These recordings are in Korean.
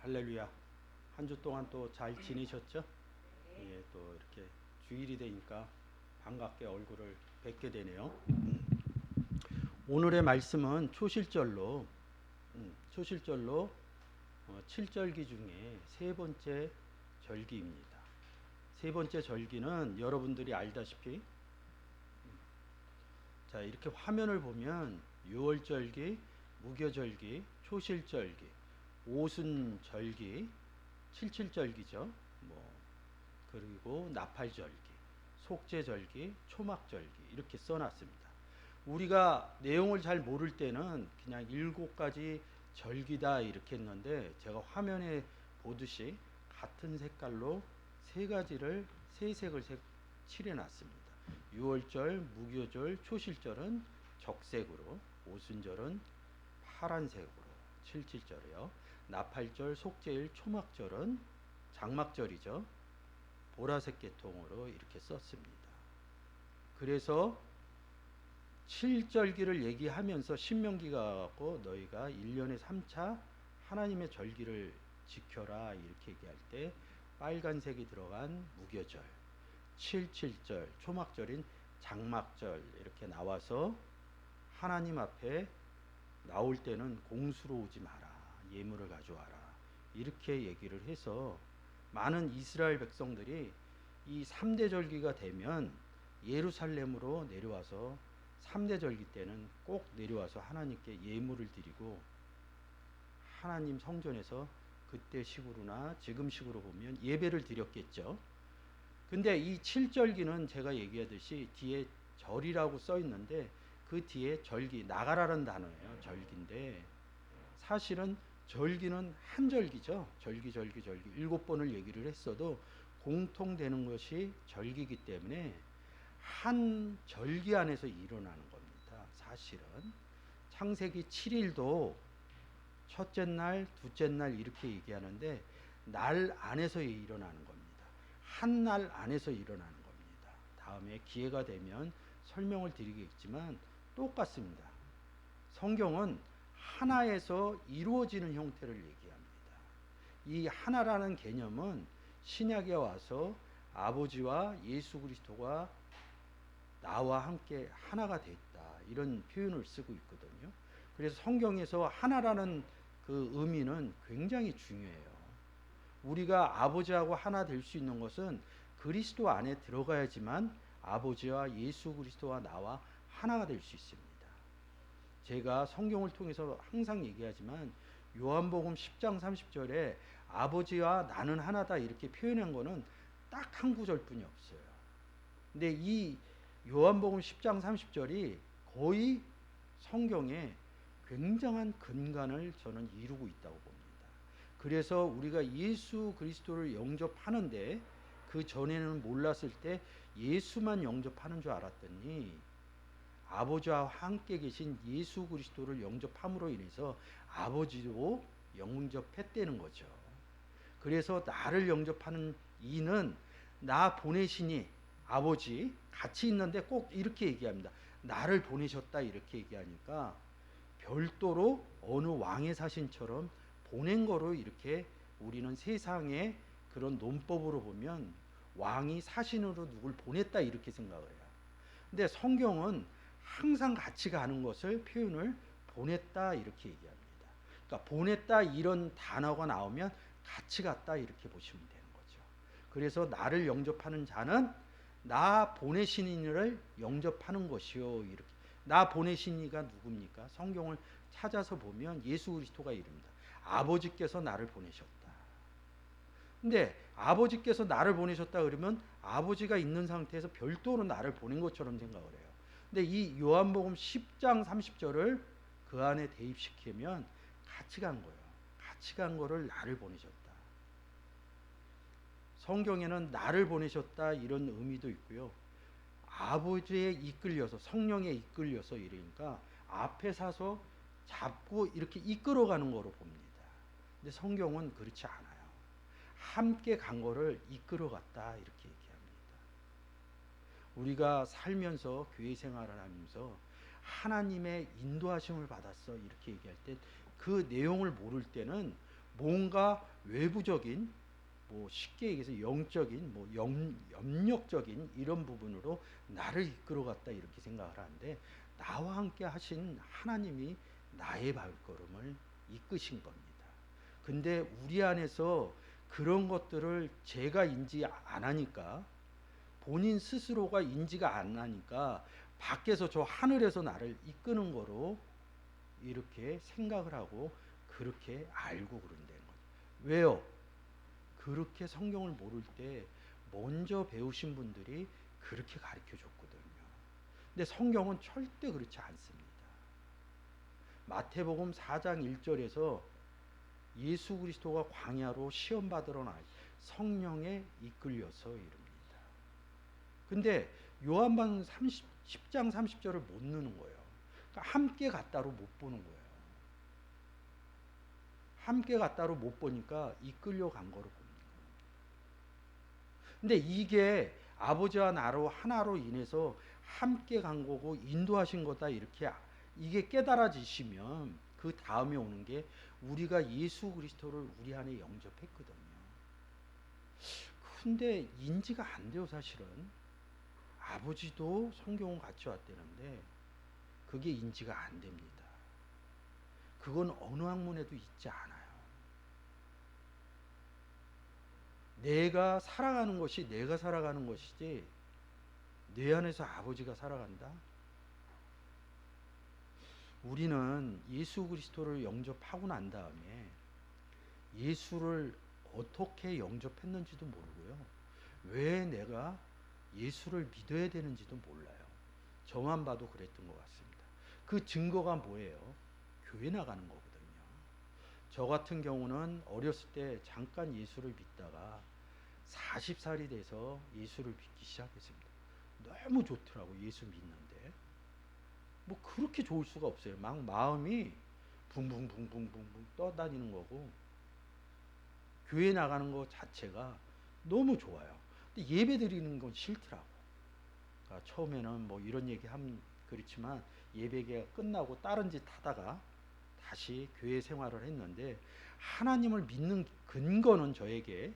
할렐루야. 한 주 동안 또 잘 지내셨죠? 예, 또 이렇게 주일이 되니까 반갑게 얼굴을 뵙게 되네요. 오늘의 말씀은 초실절로 7절기 중에 세 번째 절기입니다. 세 번째 절기는 여러분들이 알다시피 자, 이렇게 화면을 보면 유월절기, 무교절기, 초실절기, 오순절기, 칠칠절기죠. 그리고 나팔절기, 속죄절기, 초막절기 이렇게 써놨습니다. 우리가 내용을 잘 모를 때는 그냥 7가지 절기다 이렇게 했는데 제가 화면에 보듯이 같은 색깔로 세 색을 칠해놨습니다. 유월절, 무교절, 초실절은 적색으로, 오순절은 파란색으로, 칠칠절이요. 나팔절, 속죄일, 초막절은 장막절이죠. 보라색 계통으로 이렇게 썼습니다. 그래서 7절기를 얘기하면서 신명기가 갖고 너희가 1년에 3차 하나님의 절기를 지켜라 이렇게 얘기할 때 빨간색이 들어간 무교절, 7.7절, 초막절인 장막절 이렇게 나와서 하나님 앞에 나올 때는 공수로 오지 마라. 예물을 가져와라. 이렇게 얘기를 해서 많은 이스라엘 백성들이 이 3대 절기가 되면 예루살렘으로 내려와서 3대 절기 때는 꼭 내려와서 하나님께 예물을 드리고 하나님 성전에서 그때 식으로나 지금 식으로 보면 예배를 드렸겠죠. 근데 이 7절기는 제가 얘기하듯이 뒤에 절이라고 써 있는데 그 뒤에 절기, 나가라는 단어예요. 절기인데 사실은 절기는 한 절기죠. 절기 7번을 얘기를 했어도 공통되는 것이 절기이기 때문에 한 절기 안에서 일어나는 겁니다. 사실은 창세기 7일도 첫째 날, 둘째 날 이렇게 얘기하는데 날 안에서 일어나는 겁니다. 한 날 안에서 일어나는 겁니다. 다음에 기회가 되면 설명을 드리겠지만 똑같습니다. 성경은 하나에서 이루어지는 형태를 얘기합니다. 이 하나라는 개념은 신약에 와서 아버지와 예수 그리스도가 나와 함께 하나가 됐다 이런 표현을 쓰고 있거든요. 그래서 성경에서 하나라는 그 의미는 굉장히 중요해요. 우리가 아버지하고 하나 될 수 있는 것은 그리스도 안에 들어가야지만 아버지와 예수 그리스도와 나와 하나가 될 수 있습니다. 제가 성경을 통해서 항상 얘기하지만 요한복음 10장 30절에 아버지와 나는 하나다 이렇게 표현한 거는 딱 한 구절뿐이 없어요. 근데 이 요한복음 10장 30절이 거의 성경에 굉장한 근간을 저는 이루고 있다고 봅니다. 그래서 우리가 예수 그리스도를 영접하는데 그 전에는 몰랐을 때 예수만 영접하는 줄 알았더니 아버지와 함께 계신 예수 그리스도를 영접함으로 인해서 아버지도 영접했다는 거죠. 그래서 나를 영접하는 이는 나 보내시니 아버지 같이 있는데 꼭 이렇게 얘기합니다. 나를 보내셨다 이렇게 얘기하니까 별도로 어느 왕의 사신처럼 보낸 거로 이렇게 우리는 세상의 그런 논법으로 보면 왕이 사신으로 누굴 보냈다 이렇게 생각을 해요. 근데 성경은 항상 같이 가는 것을 표현을 보냈다 이렇게 얘기합니다. 그러니까 보냈다 이런 단어가 나오면 같이 갔다 이렇게 보시면 되는 거죠. 그래서 나를 영접하는 자는 나 보내신 이를 영접하는 것이요 이렇게. 나 보내신 이가 누굽니까? 성경을 찾아서 보면 예수 그리스도가 이릅니다. 아버지께서 나를 보내셨다. 근데 아버지께서 나를 보내셨다 그러면 아버지가 있는 상태에서 별도로 나를 보낸 것처럼 생각을 해요. 근데 이 요한복음 10장 30절을 그 안에 대입시키면 같이 간 거예요. 같이 간 거를 나를 보내셨다. 성경에는 나를 보내셨다 이런 의미도 있고요. 아버지에 이끌려서 성령에 이끌려서 이러니까 앞에 서서 잡고 이렇게 이끌어가는 거로 봅니다. 근데 성경은 그렇지 않아요. 함께 간 거를 이끌어갔다 이렇게 얘기합니다. 우리가 살면서 교회 생활을 하면서 하나님의 인도하심을 받았어 이렇게 얘기할 때 그 내용을 모를 때는 뭔가 외부적인, 뭐 쉽게 얘기해서 영적인, 뭐 염력적인 이런 부분으로 나를 이끌어갔다 이렇게 생각을 하는데, 나와 함께 하신 하나님이 나의 발걸음을 이끄신 겁니다. 근데 우리 안에서 그런 것들을 제가 인지 안 하니까, 본인 스스로가 인지가 안 하니까 밖에서 저 하늘에서 나를 이끄는 거로 이렇게 생각을 하고 그렇게 알고 그런다는 거죠. 왜요? 그렇게 성경을 모를 때 먼저 배우신 분들이 그렇게 가르쳐 줬거든요. 근데 성경은 절대 그렇지 않습니다. 마태복음 4장 1절에서 예수 그리스도가 광야로 시험 받으러 나 성령에 이끌려서 이릅니다. 근데 요한복음 10장 30절을 못 넣는 거예요. 그러니까 함께 갔다로 못 보는 거예요. 함께 갔다로 못 보니까 이끌려 간 거로 봅니다. 근데 이게 아버지와 나로 하나로 인해서 함께 간 거고 인도하신 거다 이렇게 이게 깨달아지시면 그 다음에 오는 게 우리가 예수 그리스도를 우리 안에 영접했거든요. 근데 인지가 안 돼요, 사실은. 아버지도 성경을 같이 왔다는데 그게 인지가 안 됩니다. 그건 어느 학문에도 있지 않아요. 내가 살아가는 것이 내가 살아가는 것이지 내 안에서 아버지가 살아간다? 우리는 예수 그리스도를 영접하고 난 다음에 예수를 어떻게 영접했는지도 모르고요. 왜 내가 예수를 믿어야 되는지도 몰라요. 저만 봐도 그랬던 것 같습니다. 그 증거가 뭐예요? 교회 나가는 거거든요. 저 같은 경우는 어렸을 때 잠깐 예수를 믿다가 40살이 돼서 예수를 믿기 시작했습니다. 너무 좋더라고, 예수 믿는데. 뭐 그렇게 좋을 수가 없어요. 막 마음이 붕붕붕붕붕붕 떠다니는 거고, 교회 나가는 것 자체가 너무 좋아요. 근데 예배 드리는 건 싫더라고. 그러니까 처음에는 뭐 이런 얘기 하면 그렇지만 예배가 끝나고 다른 짓 하다가 다시 교회 생활을 했는데, 하나님을 믿는 근거는 저에게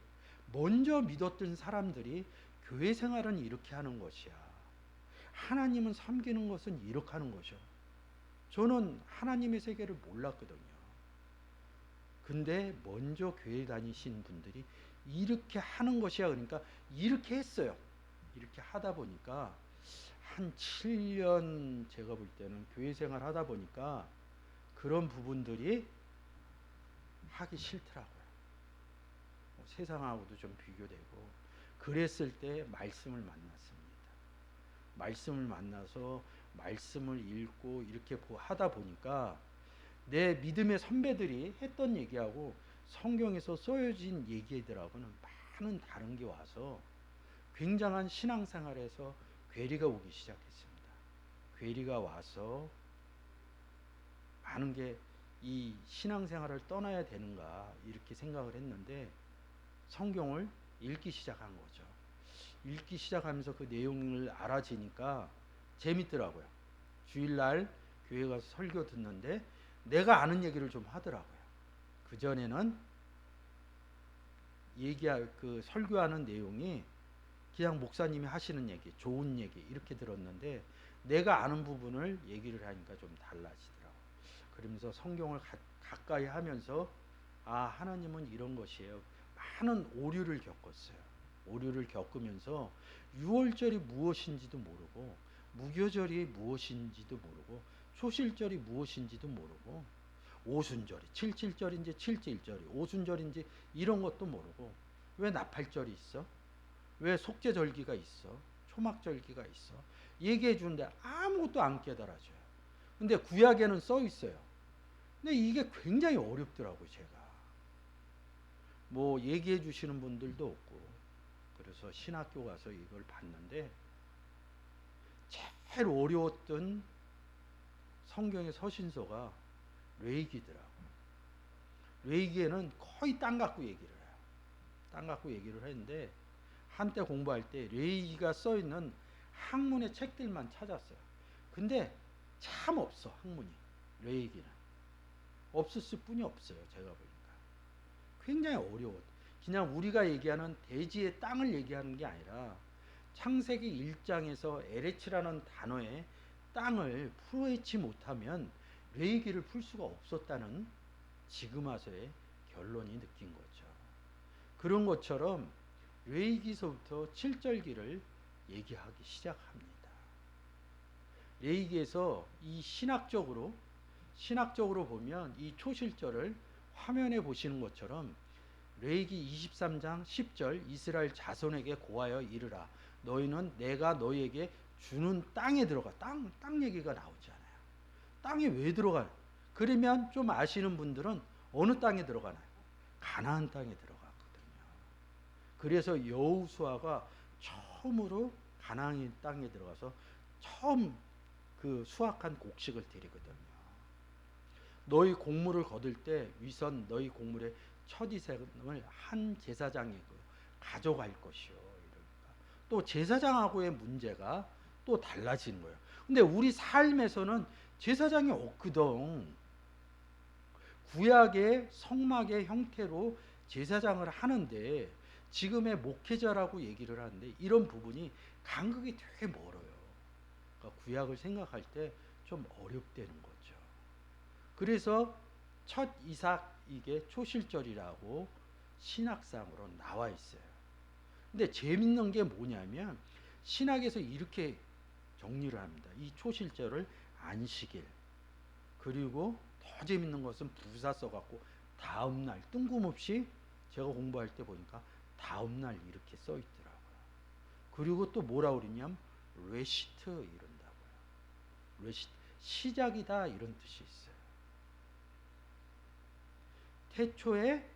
먼저 믿었던 사람들이 교회 생활은 이렇게 하는 것이야, 하나님은 섬기는 것은 이렇게 하는 것이요. 저는 하나님의 세계를 몰랐거든요. 근데 먼저 교회 다니신 분들이 이렇게 하는 것이야, 그러니까 이렇게 했어요. 이렇게 하다 보니까 한 7년 제가 볼 때는 교회 생활 하다 보니까 그런 부분들이 하기 싫더라고요. 세상하고도 좀 비교되고. 그랬을 때 말씀을 만났습니다. 말씀을 만나서 말씀을 읽고 이렇게 하다 보니까 내 믿음의 선배들이 했던 얘기하고 성경에서 써여진 얘기들하고는 많은 다른 게 와서 굉장한 신앙생활에서 괴리가 오기 시작했습니다. 괴리가 와서 많은 게 이 신앙생활을 떠나야 되는가 이렇게 생각을 했는데 성경을 읽기 시작한 거죠. 읽기 시작하면서 그 내용을 알아지니까 재밌더라고요. 주일날 교회 가서 설교 듣는데 내가 아는 얘기를 좀 하더라고요. 그전에는 그 설교하는 내용이 그냥 목사님이 하시는 얘기, 좋은 얘기 이렇게 들었는데 내가 아는 부분을 얘기를 하니까 좀 달라지더라고요. 그러면서 성경을 가까이 하면서 하나님은 이런 것이에요. 많은 오류를 겪었어요. 오류를 겪으면서 유월절이 무엇인지도 모르고, 무교절이 무엇인지도 모르고, 초실절이 무엇인지도 모르고, 오순절이 77절인지 77절이 오순절인지 이런 것도 모르고, 왜 나팔절이 있어? 왜 속죄절기가 있어? 초막절기가 있어? 얘기해 주는데 아무것도 안 깨달아져요. 근데 구약에는 써 있어요. 근데 이게 굉장히 어렵더라고요, 제가. 뭐 얘기해 주시는 분들도 없고. 그래서 신학교 가서 이걸 봤는데 제일 어려웠던 성경의 서신서가 레위기더라고요. 레위기에는 거의 땅 갖고 얘기를 해요. 땅 갖고 얘기를 했는데 한때 공부할 때 레위기가 써 있는 학문의 책들만 찾았어요. 근데 참 없어, 학문이. 레위기는 없었을 뿐이 없어요, 제가 보니까. 굉장히 어려워. 그냥 우리가 얘기하는 대지의 땅을 얘기하는 게 아니라 창세기 1장에서 에레츠라는 단어의 땅을 풀어헤치 못하면 레위기를 풀 수가 없었다는 지금 와서의 결론이 느낀 거죠. 그런 것처럼 레위기서부터 7절기를 얘기하기 시작합니다. 레위기에서 이 신학적으로 보면 이 초실절을 화면에 보시는 것처럼 레위기 23장 10절 이스라엘 자손에게 고하여 이르라 너희는 내가 너희에게 주는 땅에 들어가. 땅 얘기가 나오잖아요. 땅에 왜 들어가요? 그러면 좀 아시는 분들은 어느 땅에 들어가나요? 가나안 땅에 들어갔거든요. 그래서 여호수아가 처음으로 가나안 땅에 들어가서 처음 그 수확한 곡식을 드리거든요. 너희 곡물을 거둘 때 위선 너희 곡물의 첫 이삭을 한 제사장이 가져갈 것이요. 이러니까 또 제사장하고의 문제가 또 달라지는 거예요. 근데 우리 삶에서는 제사장이 없거든. 구약의 성막의 형태로 제사장을 하는데 지금의 목회자라고 얘기를 하는데 이런 부분이 간극이 되게 멀어요. 그러니까 구약을 생각할 때 좀 어렵다는 거죠. 그래서 첫 이삭 이게 초실절이라고 신학상으로 나와 있어요. 근데 재밌는 게 뭐냐면 신학에서 이렇게 정리를 합니다. 이 초실절을 안식일, 그리고 더 재밌는 것은 부사 써갖고 다음날, 뜬금없이 제가 공부할 때 보니까 다음날 이렇게 써 있더라고요. 그리고 또 뭐라 그러냐면 레시트 이런다고요. 레시트, 시작이다 이런 뜻이 있어요. 태초에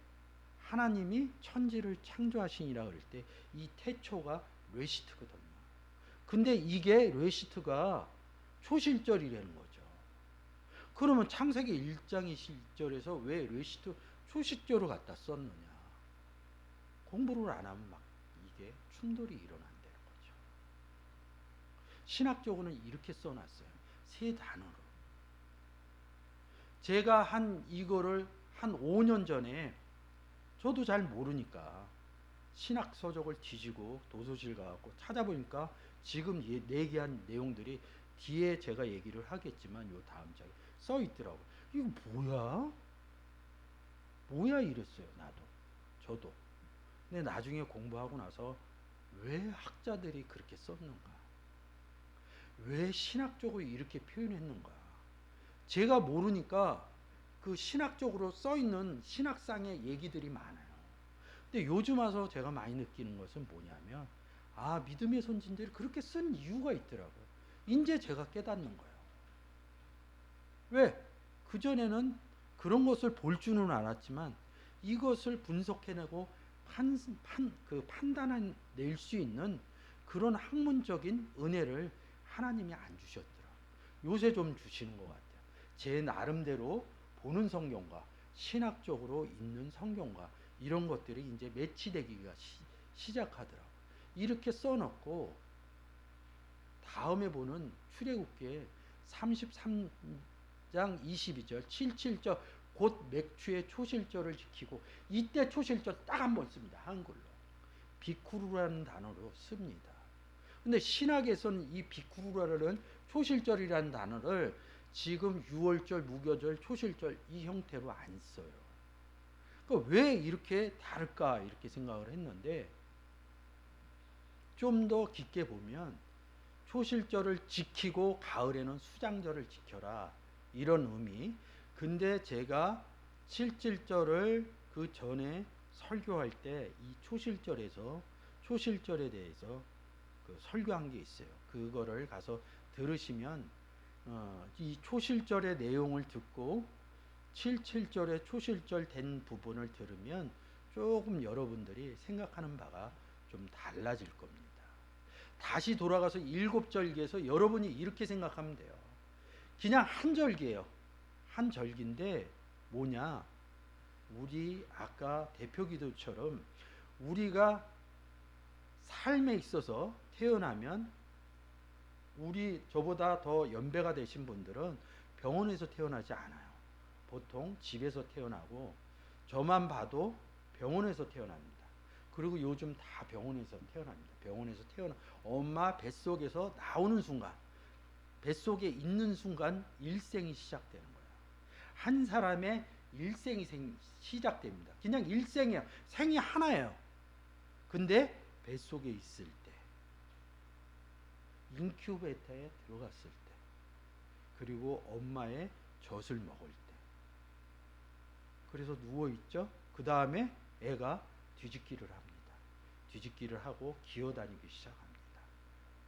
하나님이 천지를 창조하시니라 그럴 때 이 태초가 레시트거든요. 근데 이게 레시트가 초실절이라는 거죠. 그러면 창세기 1장 1절에서 왜 레시트 초실절을 갖다 썼느냐? 공부를 안 하면 막 이게 충돌이 일어난다는 거죠. 신학적으로는 이렇게 써놨어요. 세 단어로. 제가 이거를 한 5년 전에 저도 잘 모르니까 신학 서적을 뒤지고 도서실 가고 찾아보니까 지금 얘기한 내용들이 뒤에 제가 얘기를 하겠지만 요 다음 장에 써 있더라고. 이거 뭐야 이랬어요. 저도. 근데 나중에 공부하고 나서 왜 학자들이 그렇게 썼는가? 왜 신학적으로 이렇게 표현했는가? 제가 모르니까 그 신학적으로 써 있는 신학상의 얘기들이 많아요. 근데 요즘 와서 제가 많이 느끼는 것은 뭐냐면 믿음의 선진들이 그렇게 쓴 이유가 있더라고요. 이제 제가 깨닫는 거예요. 왜? 그전에는 그런 것을 볼 줄은 알았지만 이것을 분석해내고 판단해낼 수 있는 그런 학문적인 은혜를 하나님이 안 주셨더라고요. 요새 좀 주시는 것 같아요. 제 나름대로 보는 성경과 신학적으로 있는 성경과 이런 것들이 이제 매치되기가 시작하더라고요. 이렇게 써놓고 다음에 보는 출애굽기에 33장 22절 77절 곧 맥추의 초실절을 지키고 이때 초실절 딱 한 번 씁니다. 한글로. 비쿠루라는 단어로 씁니다. 근데 신학에서는 이 비쿠루라는 초실절이라는 단어를 지금 유월절, 무교절, 초실절 이 형태로 안 써요. 그러니까 왜 이렇게 다를까 이렇게 생각을 했는데 좀 더 깊게 보면 초실절을 지키고 가을에는 수장절을 지켜라 이런 의미. 근데 제가 77절을 그 전에 설교할 때 이 초실절에 대해서 그 설교한 게 있어요. 그거를 가서 들으시면 이 초실절의 내용을 듣고 77절의 초실절 된 부분을 들으면 조금 여러분들이 생각하는 바가 좀 달라질 겁니다. 다시 돌아가서 7절기에서 여러분이 이렇게 생각하면 돼요. 그냥 한 절기예요. 한 절기인데 뭐냐? 우리 아까 대표기도처럼 우리가 삶에 있어서 태어나면 저보다 더 연배가 되신 분들은 병원에서 태어나지 않아요. 보통 집에서 태어나고 저만 봐도 병원에서 태어납니다. 그리고 요즘 다 병원에서 태어납니다. 병원에서 태어나 엄마 뱃속에서 나오는 순간, 뱃속에 있는 순간 일생이 시작되는 거예요. 한 사람의 일생이 시작됩니다. 그냥 일생이에요. 생이 하나예요. 근데 뱃속에 있을 때, 인큐베이터에 들어갔을 때, 그리고 엄마의 젖을 먹을 때, 그래서 누워있죠. 그 다음에 애가 뒤집기를 합니다. 뒤집기를 하고 기어다니기 시작합니다.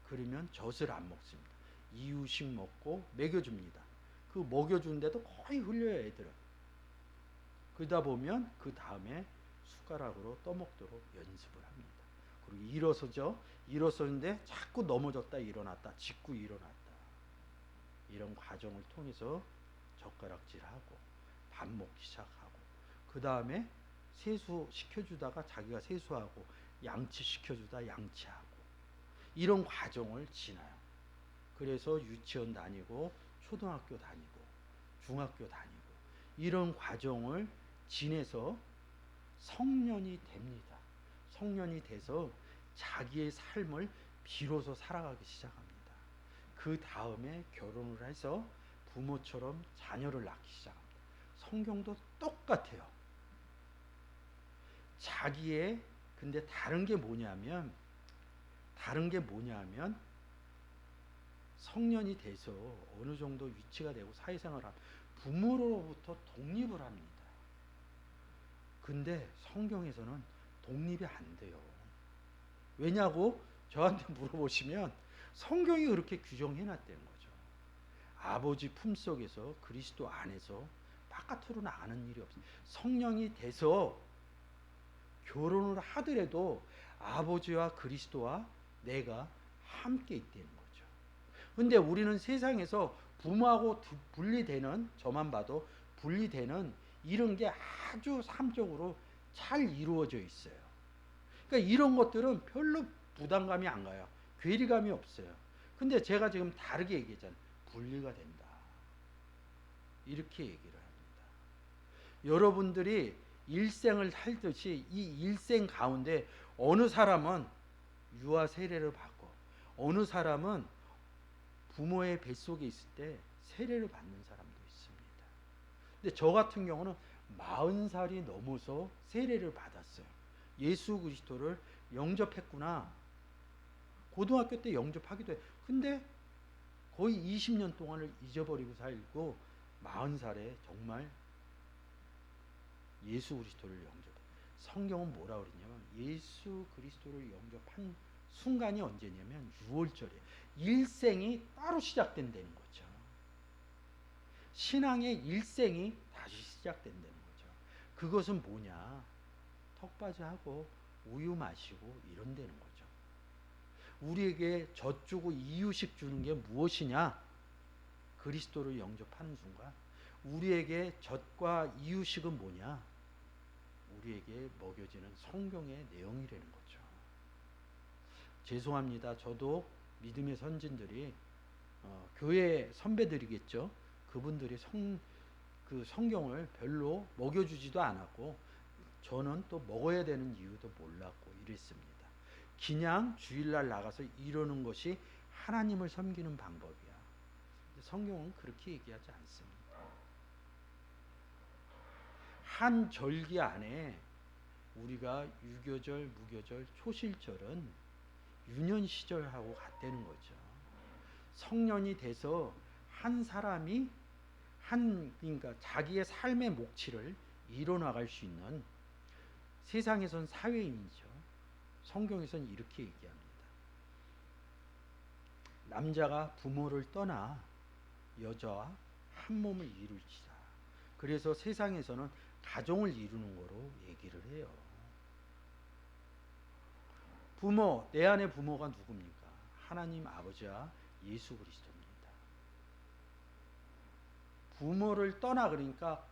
그러면 젖을 안 먹습니다. 이유식 먹고 먹여줍니다. 그 먹여주는데도 거의 흘려요, 애들은. 그러다 보면 그 다음에 숟가락으로 떠먹도록 연습을 합니다. 그리고 일어서죠. 일어서는데 자꾸 넘어졌다 일어났다, 짚고 일어났다. 이런 과정을 통해서 젓가락질하고 밥 먹기 시작하고, 그 다음에 세수 시켜주다가 자기가 세수하고, 양치 시켜주다 양치하고, 이런 과정을 지나요. 그래서 유치원 다니고 초등학교 다니고 중학교 다니고 이런 과정을 지내서 성년이 됩니다. 성년이 돼서 자기의 삶을 비로소 살아가기 시작합니다. 그 다음에 결혼을 해서 부모처럼 자녀를 낳기 시작합니다. 성경도 똑같아요. 자기의, 근데 다른 게 뭐냐면 성년이 돼서 어느 정도 위치가 되고 사회생활을 하면 부모로부터 독립을 합니다. 근데 성경에서는 독립이 안 돼요. 왜냐고 저한테 물어보시면 성경이 그렇게 규정해놨다는 거죠. 아버지 품속에서 그리스도 안에서 바깥으로 나가는 일이 없어요. 성령이 돼서 결혼을 하더라도 아버지와 그리스도와 내가 함께 있다는 거죠. 근데 우리는 세상에서 부모하고 분리되는, 저만 봐도 분리되는 이런 게 아주 삶적으로 잘 이루어져 있어요. 그러니까 이런 것들은 별로 부담감이 안 가요. 괴리감이 없어요. 근데 제가 지금 다르게 얘기했잖아요. 분리가 된다. 이렇게 얘기를 합니다. 여러분들이 일생을 살듯이 이 일생 가운데 어느 사람은 유아 세례를 받고 어느 사람은 부모의 뱃속에 있을 때 세례를 받는 사람도 있습니다. 근데 저 같은 경우는 40살이 넘어서 세례를 받았어요. 예수 그리스도를 영접했구나. 고등학교 때 영접하기도 해요. 근데 거의 20년 동안을 잊어버리고 살고 40살에 정말 예수 그리스도를 영접해. 성경은 뭐라 그러냐면 예수 그리스도를 영접한 순간이 언제냐면 6월절이에요. 일생이 따로 시작된다는 거죠. 신앙의 일생이 다시 시작된다는 거죠. 그것은 뭐냐? 턱받이하고 우유 마시고 이런다는 거죠. 우리에게 젖 주고 이유식 주는 게 무엇이냐? 그리스도를 영접하는 순간 우리에게 젖과 이유식은 뭐냐? 우리에게 먹여지는 성경의 내용이라는 거죠. 죄송합니다. 저도 믿음의 선진들이 교회 선배들이겠죠. 그분들이 성경을 별로 먹여주지도 않았고 저는 또 먹어야 되는 이유도 몰랐고 이랬습니다. 그냥 주일날 나가서 이러는 것이 하나님을 섬기는 방법이야. 성경은 그렇게 얘기하지 않습니다. 한 절기 안에 우리가 유교절, 무교절, 초실절은 유년 시절하고 같다는 거죠. 성년이 돼서 한 사람이 그러니까 자기의 삶의 몫을 이뤄나갈 수 있는, 세상에선 사회인이죠. 성경에서는 이렇게 얘기합니다. 남자가 부모를 떠나 여자와 한 몸을 이룰지라. 그래서 세상에서는 가정을 이루는 거로 얘기를 해요. 부모, 내 안의 부모가 누굽니까? 하나님 아버지와 예수 그리스도입니다. 부모를 떠나, 그러니까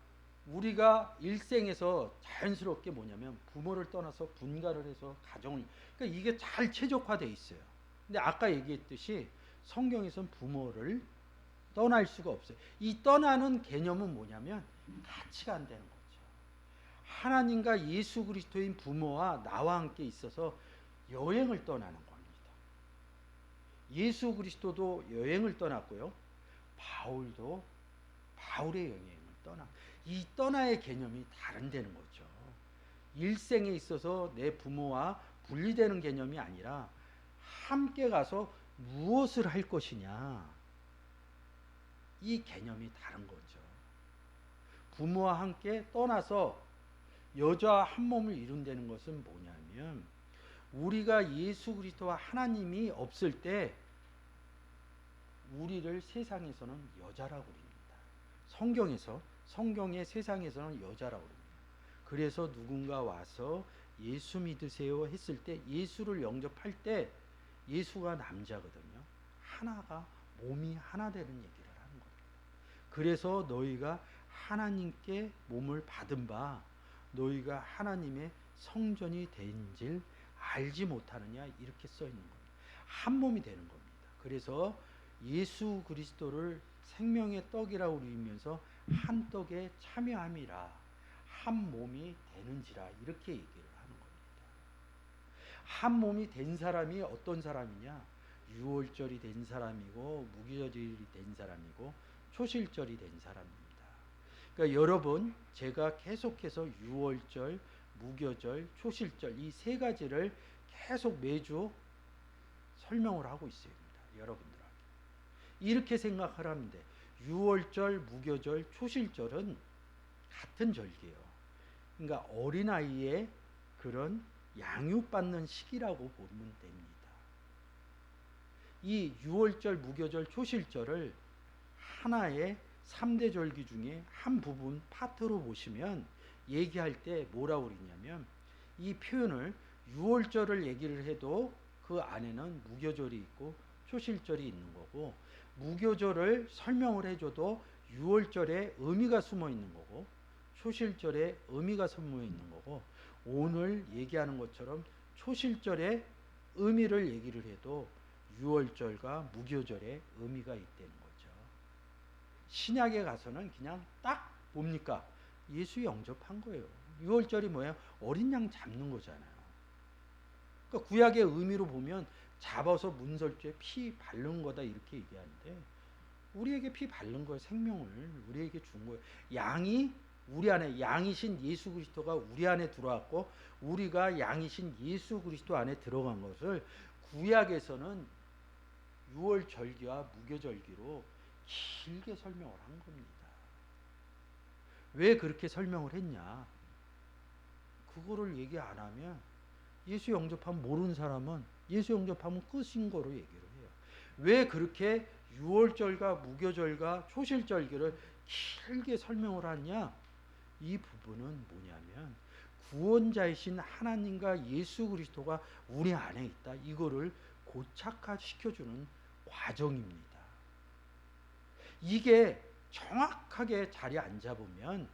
우리가 일생에서 자연스럽게 뭐냐면 부모를 떠나서 분가를 해서 가정을, 그러니까 이게 잘 최적화되어 있어요. 근데 아까 얘기했듯이 성경에선 부모를 떠날 수가 없어요. 이 떠나는 개념은 뭐냐면 같이 간다는 거죠. 하나님과 예수 그리스도인 부모와 나와 함께 있어서 여행을 떠나는 겁니다. 예수 그리스도도 여행을 떠났고요. 바울도 바울의 여행을 떠나. 이 떠나의 개념이 다른다는 거죠. 일생에 있어서 내 부모와 분리되는 개념이 아니라 함께 가서 무엇을 할 것이냐. 이 개념이 다른 거죠. 부모와 함께 떠나서 여자와 한 몸을 이룬다는 것은 뭐냐면 우리가 예수 그리스도와 하나님이 없을 때 우리를 세상에서는 여자라고 부릅니다. 성경의 세상에서는 여자라고 부릅니다. 그래서 누군가 와서 예수 믿으세요 했을 때 예수를 영접할 때 예수가 남자거든요. 하나가 몸이 하나 되는 얘기를 하는 겁니다. 그래서 너희가 하나님께 몸을 받은 바 너희가 하나님의 성전이 된 줄 알지 못하느냐 이렇게 써 있는 겁니다. 한 몸이 되는 겁니다. 그래서 예수 그리스도를 생명의 떡이라고 부르면서 한 떡에 참여함이라 한 몸이 되는지라 이렇게 얘기를 하는 겁니다. 한 몸이 된 사람이 어떤 사람이냐? 유월절이 된 사람이고 무교절이 된 사람이고 초실절이 된 사람입니다. 그러니까 여러분 제가 계속해서 유월절, 무교절, 초실절 이 세 가지를 계속 매주 설명을 하고 있습니다. 여러분들에게. 이렇게 생각하라면 돼. 유월절, 무교절, 초실절은 같은 절기예요. 그러니까 어린아이의 그런 양육받는 시기라고 보면 됩니다. 이 유월절, 무교절, 초실절을 하나의 3대 절기 중에 한 부분 파트로 보시면 얘기할 때 뭐라고 그러냐면 이 표현을 유월절을 얘기를 해도 그 안에는 무교절이 있고 초실절이 있는 거고 무교절을 설명을 해줘도 유월절에 의미가 숨어 있는 거고 초실절에 의미가 숨어 있는 거고 오늘 얘기하는 것처럼 초실절의 의미를 얘기를 해도 유월절과 무교절의 의미가 있다는 거죠. 신약에 가서는 그냥 딱 뭡니까? 예수 영접한 거예요. 유월절이 뭐예요? 어린 양 잡는 거잖아요. 그러니까 구약의 의미로 보면 잡아서 문설주에 피 바른 거다 이렇게 얘기하는데 우리에게 피 바른 거예요. 생명을 우리에게 준 거예요. 양이 우리 안에 양이신 예수 그리스도가 우리 안에 들어왔고 우리가 양이신 예수 그리스도 안에 들어간 것을 구약에서는 유월절기와 무교절기로 길게 설명을 한 겁니다. 왜 그렇게 설명을 했냐? 그거를 얘기 안 하면 예수 영접하면 모르는 사람은 예수 영접하면 끝인 거로 얘기를 해요. 왜 그렇게 유월절과 무교절과 초실절기를 길게 설명을 하냐? 이 부분은 뭐냐면 구원자이신 하나님과 예수 그리스도가 우리 안에 있다. 이거를 고착화시켜주는 과정입니다. 이게 정확하게 자리 안 잡으면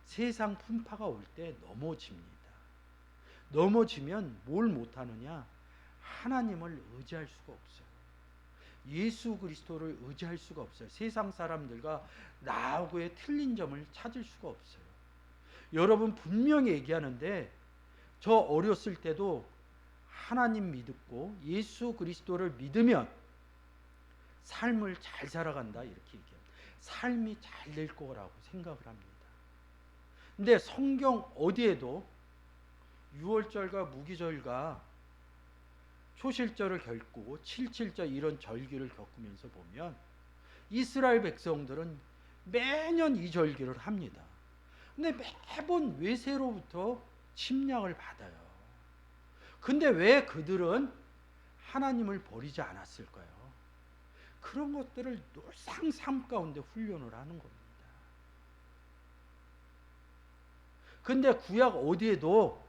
세상 풍파가 올 때 넘어집니다. 넘어지면 뭘 못하느냐? 하나님을 의지할 수가 없어요. 예수 그리스도를 의지할 수가 없어요. 세상 사람들과 나하고의 틀린 점을 찾을 수가 없어요. 여러분 분명히 얘기하는데 저 어렸을 때도 하나님 믿고 예수 그리스도를 믿으면 삶을 잘 살아간다 이렇게 얘기합니다. 삶이 잘 될 거라고 생각을 합니다. 근데 성경 어디에도 유월절과 무기절과 초실절을 겪고 7.7절 이런 절기를 겪으면서 보면 이스라엘 백성들은 매년 이 절기를 합니다. 근데 매번 외세로부터 침략을 받아요. 근데 왜 그들은 하나님을 버리지 않았을까요? 그런 것들을 늘상 삶 가운데 훈련을 하는 겁니다. 근데 구약 어디에도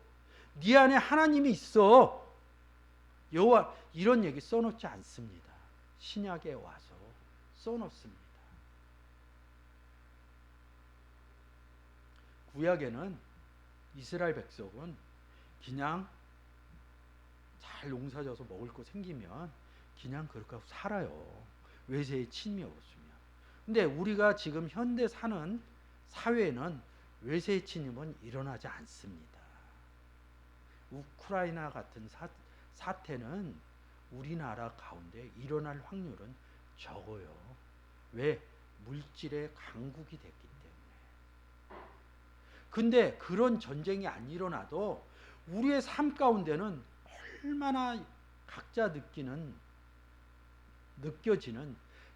네 안에 하나님이 있어 여호와 이런 얘기 써놓지 않습니다. 신약에 와서 써놓습니다. 구약에는 이스라엘 백성은 그냥 잘 농사져서 먹을 거 생기면 그냥 그렇게 하고 살아요. 외세의 침이 없으면. 근데 우리가 지금 현대 사는 사회는 외세의 침입은 일어나지 않습니다. 우크라이나 같은 사태는 우리나라 가운데 일어날 확률은 적어요. 왜? 물질의 강국이 됐기 때문에. 근데 그런 전쟁이 안 일어나도 우리의 삶 가운데는 얼마나 각자 느껴지는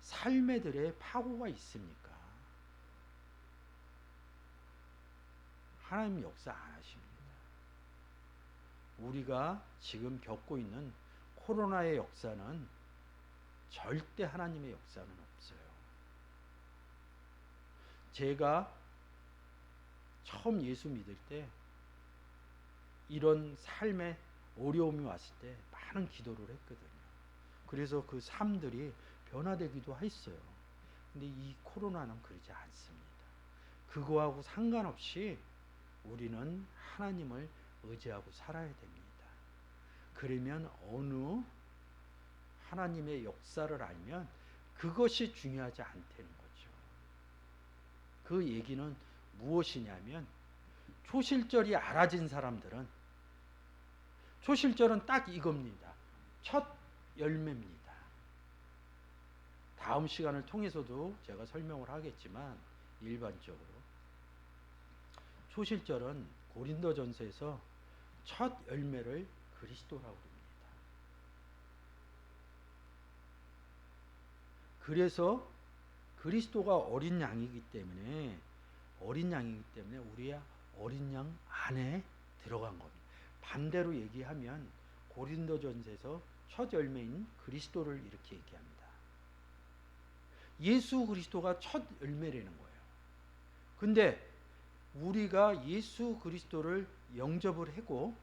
삶의들의 파고가 있습니까? 하나님 역사 안 하십니다. 우리가 지금 겪고 있는 코로나의 역사는 절대 하나님의 역사는 없어요. 제가 처음 예수 믿을 때 이런 삶에 어려움이 왔을 때 많은 기도를 했거든요. 그래서 그 삶들이 변화되기도 했어요. 근데 이 코로나는 그러지 않습니다. 그거하고 상관없이 우리는 하나님을 의지하고 살아야 됩니다. 그러면 어느 하나님의 역사를 알면 그것이 중요하지 않다는 거죠. 그 얘기는 무엇이냐면 초실절이 알아진 사람들은 초실절은 딱 이겁니다. 첫 열매입니다. 다음 시간을 통해서도 제가 설명을 하겠지만 일반적으로 초실절은 고린도전서에서 첫 열매를 그리스도라고 합니다. 그래서 그리스도가 어린 양이기 때문에 우리의 어린 양 안에 들어간 겁니다. 반대로 얘기하면 고린도전서에서 첫 열매인 그리스도를 이렇게 얘기합니다. 예수 그리스도가 첫 열매라는 거예요. 근데 우리가 예수 그리스도를 영접을 하고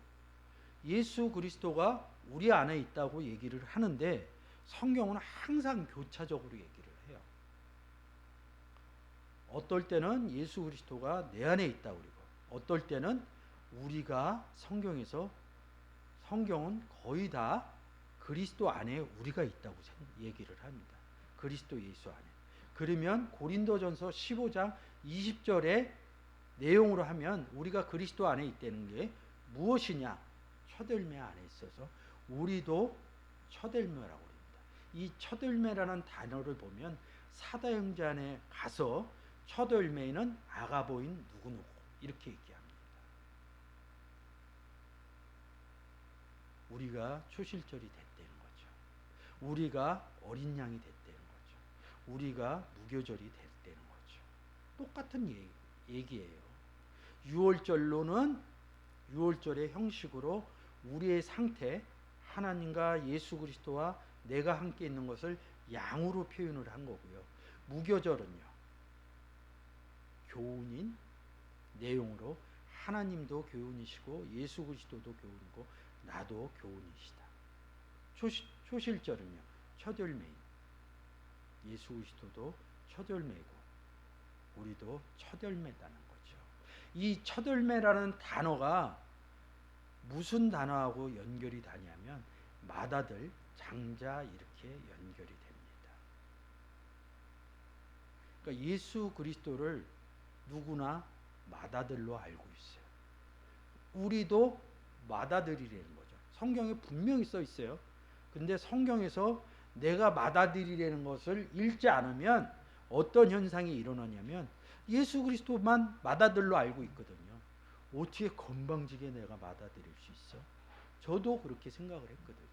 예수 그리스도가 우리 안에 있다고 얘기를 하는데 성경은 항상 교차적으로 얘기를 해요. 어떨 때는 예수 그리스도가 내 안에 있다고 그러고 어떨 때는 우리가 성경은 거의 다 그리스도 안에 우리가 있다고 얘기를 합니다. 그리스도 예수 안에. 그러면 고린도전서 15장 20절의 내용으로 하면 우리가 그리스도 안에 있다는 게 무엇이냐? 첫 열매 안에 있어서 우리도 첫 열매라고 합니다. 이 첫 열매라는 단어를 보면 사도행전에 가서 첫 열매는 아가보인 누구누구 이렇게 얘기합니다. 우리가 초실절이 됐다는 거죠. 우리가 어린 양이 됐다는 거죠. 우리가 무교절이 됐다는 거죠. 똑같은 얘기예요. 유월절로는 유월절의 형식으로 우리의 상태, 하나님과 예수 그리스도와 내가 함께 있는 것을 양으로 표현을 한 거고요. 무교절은요, 교훈인 내용으로 하나님도 교훈이시고 예수 그리스도도 교훈이고 나도 교훈이시다. 초실절은요, 첫 열매인 예수 그리스도도 첫 열매고 우리도 첫 열매다는 거죠. 이 첫 열매라는 단어가 무슨 단어하고 연결이 되냐면 맏아들, 장자 이렇게 연결이 됩니다. 그러니까 예수 그리스도를 누구나 맏아들로 알고 있어요. 우리도 맏아들이라는 거죠. 성경에 분명히 써 있어요. 근데 성경에서 내가 맏아들이라는 것을 읽지 않으면 어떤 현상이 일어나냐면 예수 그리스도만 맏아들로 알고 있거든요. 어떻게 건방지게 내가 맏아들일 수 있어? 저도 그렇게 생각을 했거든요.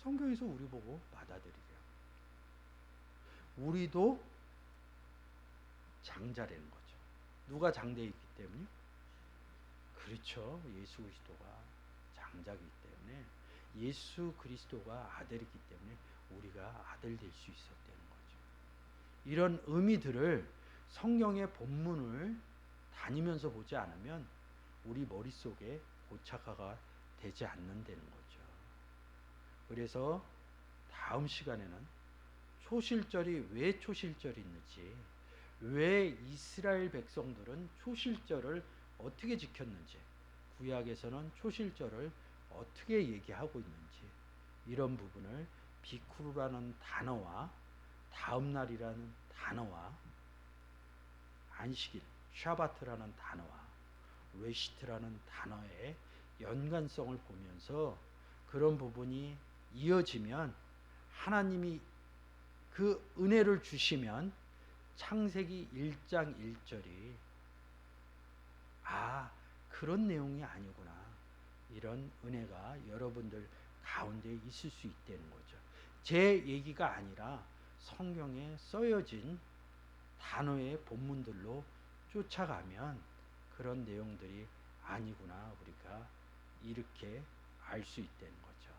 성경에서 우리 보고 맏아들이래요. 우리도 장자라는 거죠. 누가 장대이기 때문에? 그렇죠. 예수 그리스도가 장자이기 때문에 예수 그리스도가 아들이기 때문에 우리가 아들 될 수 있었다는 거죠. 이런 의미들을 성경의 본문을 다니면서 보지 않으면 우리 머릿속에 고착화가 되지 않는다는 거죠. 그래서 다음 시간에는 초실절이 왜 초실절이 있는지, 왜 이스라엘 백성들은 초실절을 어떻게 지켰는지, 구약에서는 초실절을 어떻게 얘기하고 있는지 이런 부분을 비쿠르라는 단어와 다음날이라는 단어와 안식일 샤바트라는 단어와 레시트라는 단어의 연관성을 보면서 그런 부분이 이어지면 하나님이 그 은혜를 주시면 창세기 1장 1절이 그런 내용이 아니구나, 이런 은혜가 여러분들 가운데 있을 수 있다는 거죠. 제 얘기가 아니라 성경에 써여진 단어의 본문들로 쫓아가면 그런 내용들이 아니구나, 우리가 이렇게 알 수 있다는 거죠.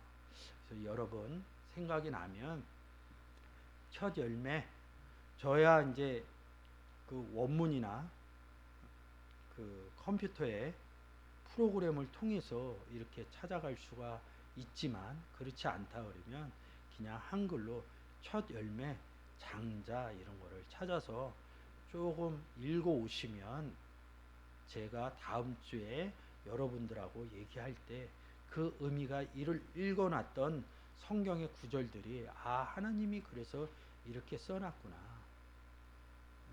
그래서 여러분 생각이 나면 첫 열매, 저야 이제 그 원문이나 그 컴퓨터에 프로그램을 통해서 이렇게 찾아갈 수가 있지만, 그렇지 않다 그러면 그냥 한글로 첫 열매, 장자 이런 거를 찾아서 조금 읽어 오시면 제가 다음 주에 여러분들하고 얘기할 때 그 의미가 이를 읽어놨던 성경의 구절들이 하나님이 그래서 이렇게 써놨구나,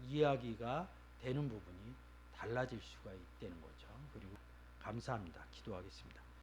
이야기가 되는 부분이 달라질 수가 있다는 거죠. 그리고 감사합니다. 기도하겠습니다.